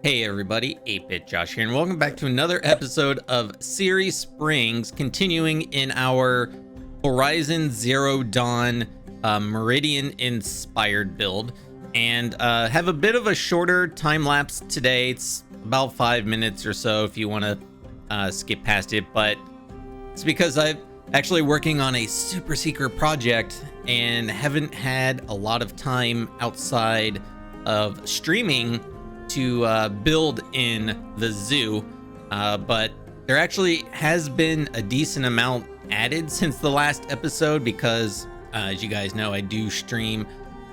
Hey everybody, 8-Bit Josh here, and welcome back to another episode of Series Springs, continuing in our Horizon Zero Dawn Meridian inspired build, and have a bit of a shorter time lapse today. It's about 5 minutes or so if you want to skip past it, but it's because I'm actually working on a super secret project and haven't had a lot of time outside of streaming to build in the zoo, but there actually has been a decent amount added since the last episode because as you guys know, I do stream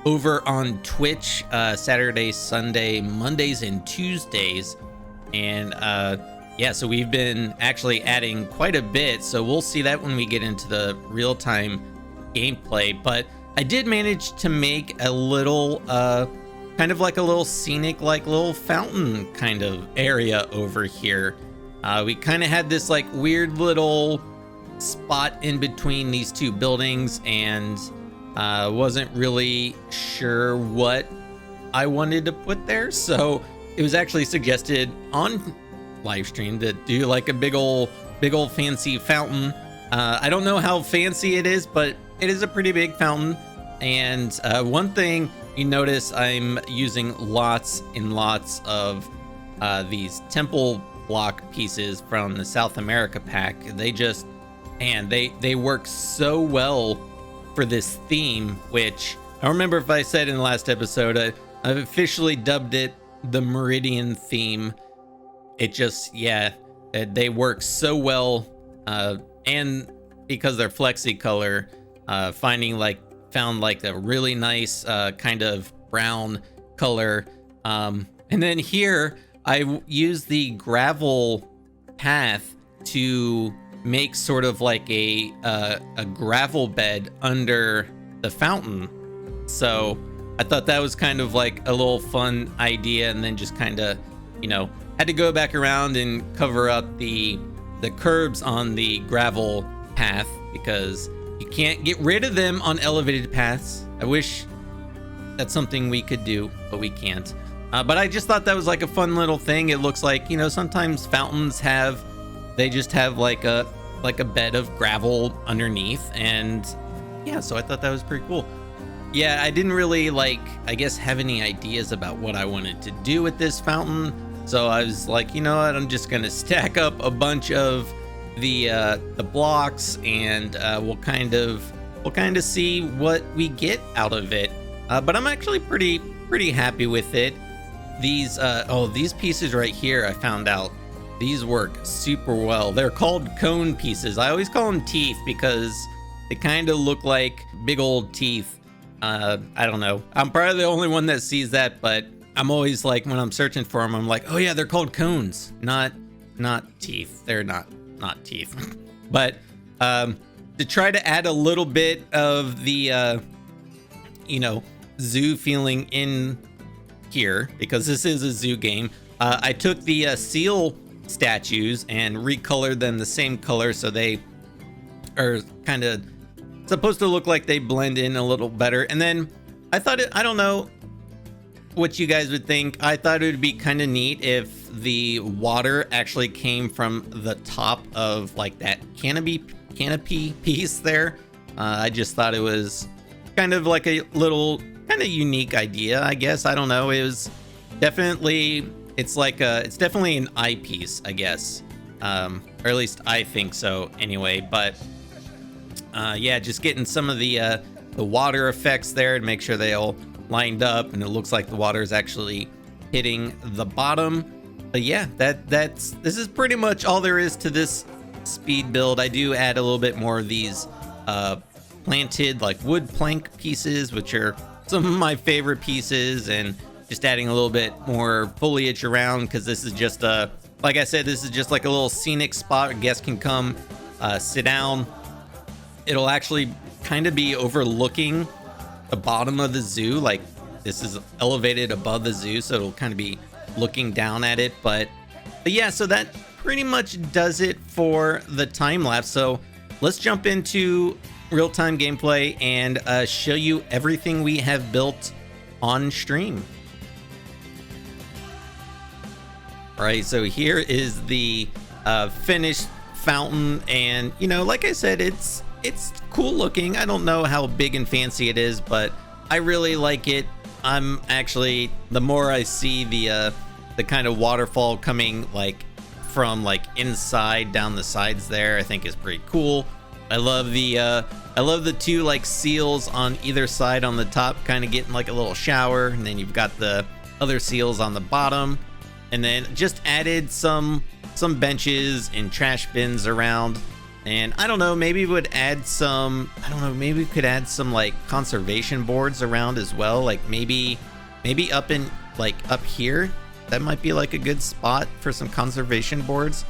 over on Twitch Saturdays, Sunday, Mondays, and Tuesdays, and yeah, so we've been actually adding quite a bit, so we'll see that when we get into the real-time gameplay. But I did manage to make a little kind of like a little scenic, like little fountain kind of area over here. We kind of had this like weird little spot in between these two buildings, and wasn't really sure what I wanted to put there, so it was actually suggested on live stream to do like a big old fancy fountain. I don't know how fancy it is, but it is a pretty big fountain. And one thing you notice, I'm using lots and lots of these temple block pieces from the South America pack. They just, and they work so well for this theme, which I don't remember if I said in the last episode. I've officially dubbed it the Meridian theme. It just, yeah, they work so well, and because they're flexi color, found like a really nice kind of brown color, and then here I use the gravel path to make sort of like a gravel bed under the fountain. So I thought that was kind of like a little fun idea, and then just kind of, you know, had to go back around and cover up the curbs on the gravel path because you can't get rid of them on elevated paths. I wish that's something we could do, but we can't. But I just thought that was like a fun little thing. It looks like, you know, sometimes fountains they just have like a bed of gravel underneath, and yeah, so I thought that was pretty cool. Yeah, I didn't really I guess have any ideas about what I wanted to do with this fountain. So I was like, you know what, I'm just gonna stack up a bunch of the blocks, and we'll kind of see what we get out of it. But I'm actually pretty happy with it. These pieces right here, I found out these work super well. They're called cone pieces. I always call them teeth because they kind of look like big old teeth. I don't know. I'm probably the only one that sees that, but I'm always like, when I'm searching for them, I'm like, oh yeah, they're called cones, not teeth. They're not teeth. But to try to add a little bit of the you know, zoo feeling in here, because this is a zoo game, I took the seal statues and recolored them the same color, so they are kind of supposed to look like they blend in a little better. And then I thought I don't know what you guys would think. I thought it would be kind of neat if the water actually came from the top of like that canopy piece there. I just thought it was kind of like a little kind of unique idea, I guess. I don't know. It was definitely, it's definitely an eyepiece, I guess. Or at least I think so anyway. But yeah, just getting some of the water effects there to make sure they all lined up, and it looks like the water is actually hitting the bottom. But yeah, this is pretty much all there is to this speed build. I do add a little bit more of these planted like wood plank pieces, which are some of my favorite pieces, and just adding a little bit more foliage around, because this is just like I said, this is just like a little scenic spot. A guest can come sit down. It'll actually kind of be overlooking the bottom of the zoo. Like, this is elevated above the zoo, so it'll kind of be looking down at it. But yeah, so that pretty much does it for the time lapse. So let's jump into real-time gameplay and show you everything we have built on stream. right? So here is the finished fountain, and you know, like I said, it's cool looking. I don't know how big and fancy it is, but I really like it. I'm actually, the more I see the kind of waterfall coming like from like inside down the sides there, I think is pretty cool. I love the two like seals on either side on the top, kind of getting like a little shower, and then you've got the other seals on the bottom, and then just added some benches and trash bins around. And I don't know, maybe we would add some, I don't know, maybe we could add some like conservation boards around as well, like maybe up in like up here. That might be like a good spot for some conservation boards.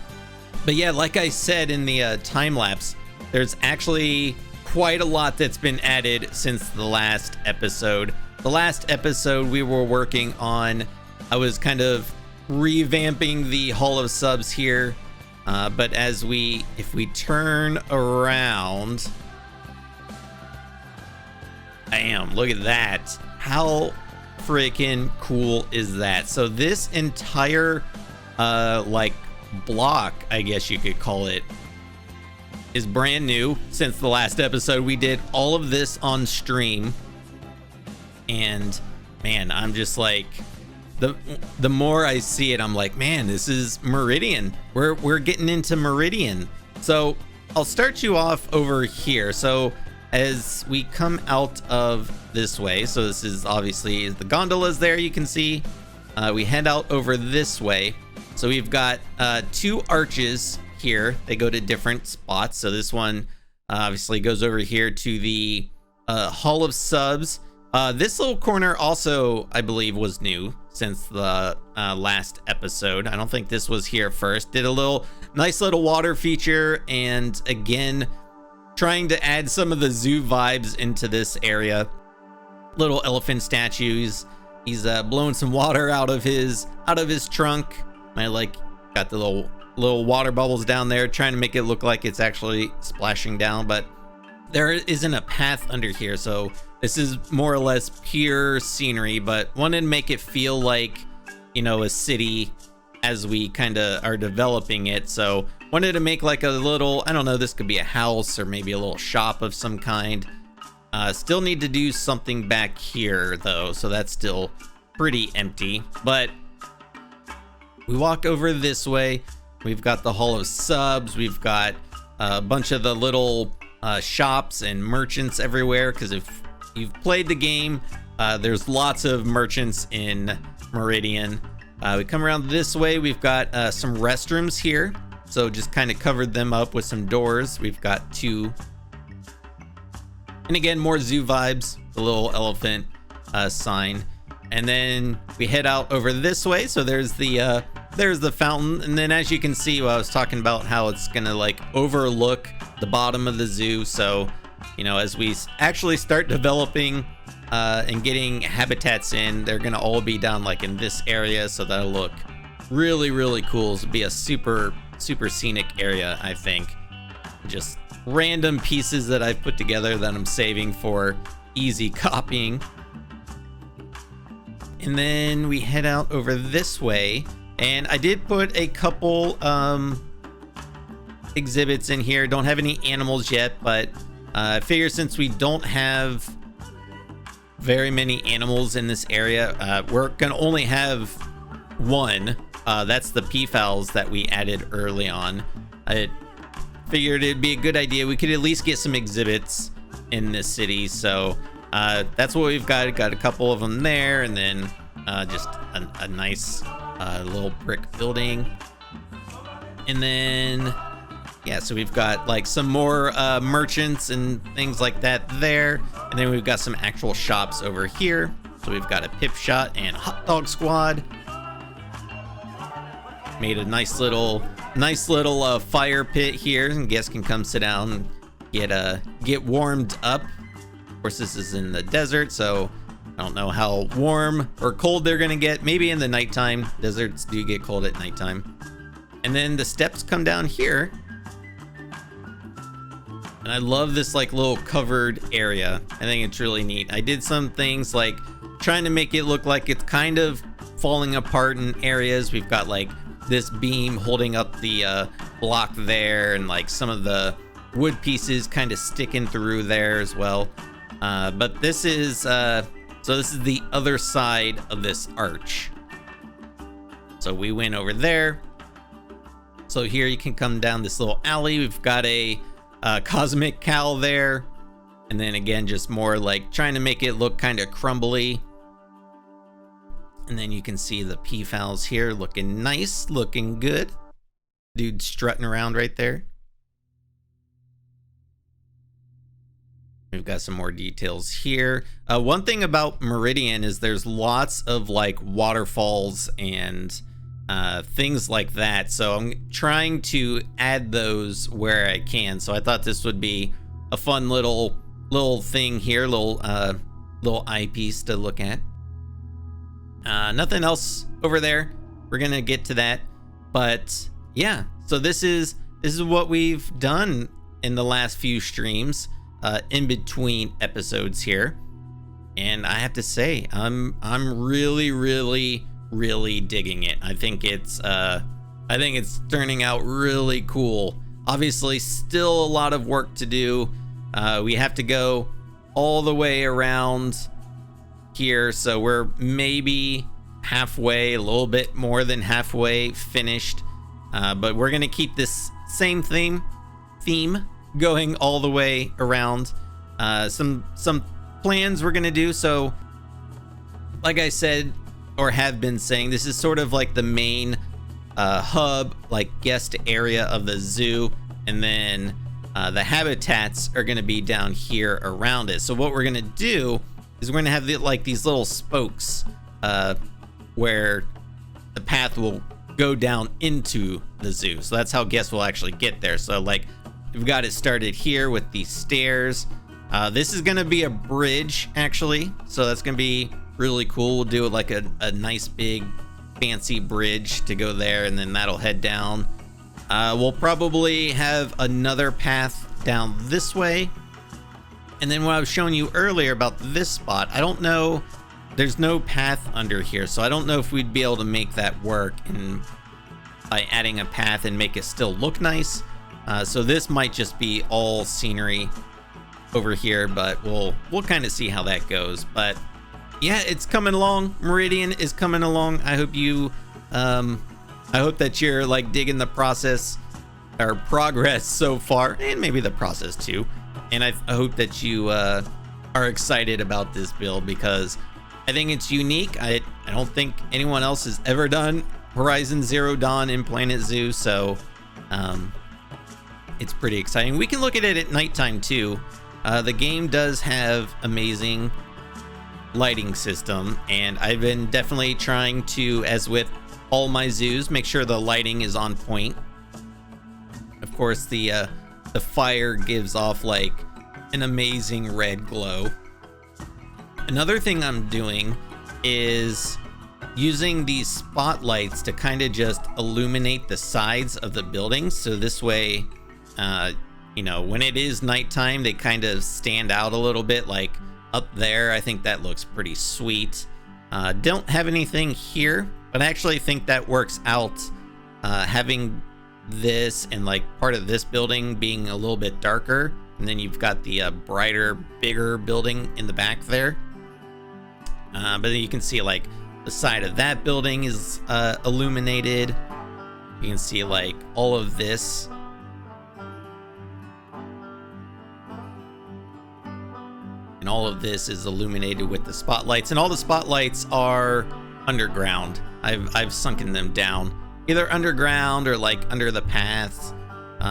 But yeah, like I said in the time lapse, there's actually quite a lot that's been added since the last episode. The last episode we were working on, I was kind of revamping the Hall of Subs here. But if we turn around, bam, look at that. How freaking cool is that? So this entire like block, I guess you could call it, is brand new since the last episode. We did all of this on stream, and man, I'm just like, the more I see it, I'm like, man, this is Meridian. We're getting into Meridian. So I'll start you off over here. So as we come out of this way, so this is obviously the gondolas there, you can see, we head out over this way. So we've got two arches here. They go to different spots. So this one obviously goes over here to the Hall of Subs. This little corner also, I believe, was new since the last episode. I don't think this was here first. Did a nice little water feature, and again, trying to add some of the zoo vibes into this area. Little elephant statues. He's blowing some water out of his trunk. I like got the little water bubbles down there, trying to make it look like it's actually splashing down, but there isn't a path under here, so this is more or less pure scenery, but wanted to make it feel like, you know, a city as we kind of are developing it. So wanted to make like a little, I don't know, this could be a house or maybe a little shop of some kind. Still need to do something back here though, so that's still pretty empty. But we walk over this way, we've got the Hall of Subs, we've got a bunch of the little shops and merchants everywhere, because if you've played the game, there's lots of merchants in Meridian. We come around this way, we've got some restrooms here, so just kind of covered them up with some doors. We've got two, and again, more zoo vibes, the little elephant sign. And then we head out over this way, so there's the fountain, and then as you can see, I was talking about how it's gonna like overlook the bottom of the zoo. So, you know, as we actually start developing and getting habitats in, they're gonna all be down like in this area, so that'll look really, really cool. It'll be a super scenic area, I think. Just random pieces that I've put together that I'm saving for easy copying. And then we head out over this way, and I did put a couple exhibits in here. Don't have any animals yet, but I figure since we don't have very many animals in this area, we're gonna only have one. That's the peafowls that we added early on. I figured it'd be a good idea. We could at least get some exhibits in this city, so that's what we've got. Got a couple of them there, and then just a nice little brick building. And then, yeah, so we've got like some more merchants and things like that there. And then we've got some actual shops over here. So we've got a Pip Shot and Hot Dog Squad. Made a nice little fire pit here, and guests can come sit down and get warmed up. Of course, this is in the desert, so I don't know how warm or cold they're gonna get. Maybe in the nighttime. Deserts do get cold at nighttime. And then the steps come down here. And I love this like little covered area. I think it's really neat. I did some things like trying to make it look like it's kind of falling apart in areas. We've got like this beam holding up the block there, and like some of the wood pieces kind of sticking through there as well. But this is so this is the other side of this arch. So we went over there. So here you can come down this little alley. We've got a cosmic cow there, and then again just more like trying to make it look kind of crumbly. And then you can see the peafowls here looking nice, looking good. Dude strutting around right there. We've got some more details here. One thing about Meridian is there's lots of like waterfalls and things like that. So I'm trying to add those where I can. So I thought this would be a fun little thing here, little eyepiece to look at. Nothing else over there. We're gonna get to that, but yeah. So this is what we've done in the last few streams, in between episodes here, and I have to say I'm really digging it. I think it's turning out really cool. Obviously, still a lot of work to do. We have to go all the way around here, so we're maybe halfway, a little bit more than halfway finished, but we're gonna keep this same theme going all the way around. Some plans we're gonna do. So like I said, or have been saying, this is sort of like the main hub, like guest area of the zoo, and then the habitats are gonna be down here around it. So what we're gonna do is we're gonna have like these little spokes where the path will go down into the zoo. So that's how guests will actually get there. So like we've got it started here with these stairs. This is gonna be a bridge actually, so that's gonna be really cool. We'll do like a nice big fancy bridge to go there, and then that'll head down. We'll probably have another path down this way. And then what I was showing you earlier about this spot, I don't know, there's no path under here, so I don't know if we'd be able to make that work and by adding a path and make it still look nice. So this might just be all scenery over here, but we'll kind of see how that goes. But yeah, it's coming along. Meridian is coming along. I hope you I hope that you're like digging the process or progress so far, and maybe the process too. And I hope that you are excited about this build, because I think it's unique. I don't think anyone else has ever done Horizon Zero Dawn in Planet Zoo, so it's pretty exciting. We can look at it at nighttime too. The game does have amazing lighting system, and I've been definitely trying to, as with all my zoos, make sure the lighting is on point. Of course, the fire gives off like an amazing red glow. Another thing I'm doing is using these spotlights to kind of just illuminate the sides of the buildings, so this way you know, when it is nighttime, they kind of stand out a little bit. Like up there, I think that looks pretty sweet. Don't have anything here, but I actually think that works out, having this and like part of this building being a little bit darker, and then you've got the brighter, bigger building in the back there. But then you can see like the side of that building is illuminated. You can see like all of this. And all of this is illuminated with the spotlights, and all the spotlights are underground. I've sunken them down, either underground or like under the paths.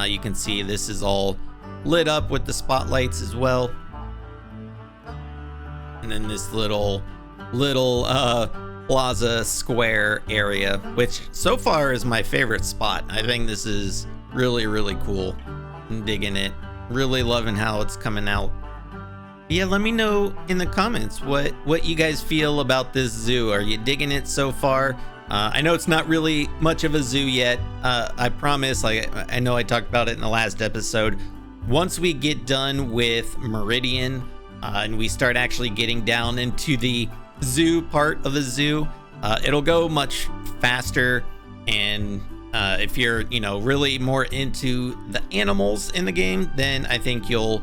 You can see this is all lit up with the spotlights as well. And then this little plaza square area, which so far is my favorite spot. I think this is really cool. I'm digging it. Really loving how it's coming out. Yeah, let me know in the comments what you guys feel about this zoo. Are you digging it so far? I know it's not really much of a zoo yet. I promise, like I know I talked about it in the last episode. Once we get done with Meridian and we start actually getting down into the zoo part of the zoo, it'll go much faster, And if you're, really more into the animals in the game, then I think you'll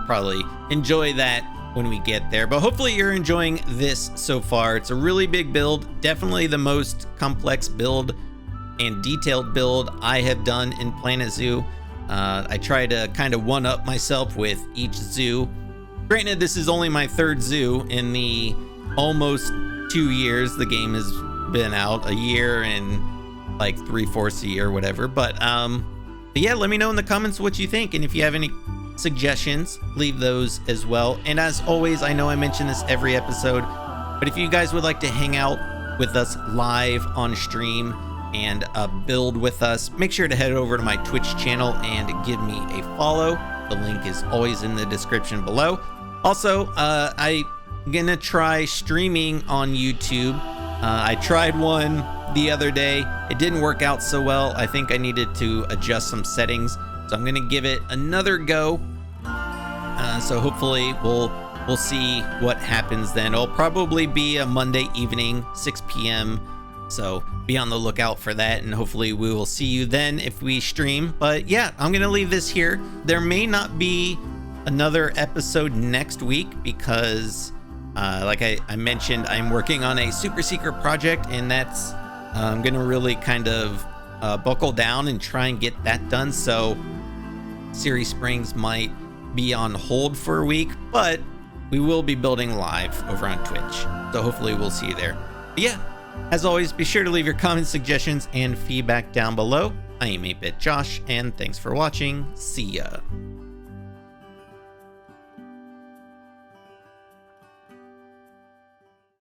probably enjoy that when we get there. But hopefully you're enjoying this so far. It's a really big build, definitely the most complex build and detailed build I have done in Planet Zoo. I try to kind of one up myself with each zoo. Granted, this is only my third zoo in the almost 2 years the game has been out, a year and like 3/4 a year, whatever. But yeah, let me know in the comments what you think, and if you have any suggestions, leave those as well. And as always, I know I mention this every episode, but if you guys would like to hang out with us live on stream and build with us, make sure to head over to my Twitch channel and give me a follow. The link is always in the description below. Also, I'm gonna try streaming on YouTube. I tried one the other day. It didn't work out so well. I think I needed to adjust some settings, so I'm gonna give it another go. So hopefully we'll see what happens then. It'll probably be a Monday evening, 6 p.m. So be on the lookout for that, and hopefully we will see you then if we stream. But yeah, I'm gonna leave this here. There may not be another episode next week because like I mentioned, I'm working on a super secret project, and that's I'm gonna really kind of buckle down and try and get that done. So Series Springs might be on hold for a week, but we will be building live over on Twitch, so hopefully we'll see you there. But yeah, as always, be sure to leave your comments, suggestions, and feedback down below. I am 8-Bit Josh, and thanks for watching. See ya.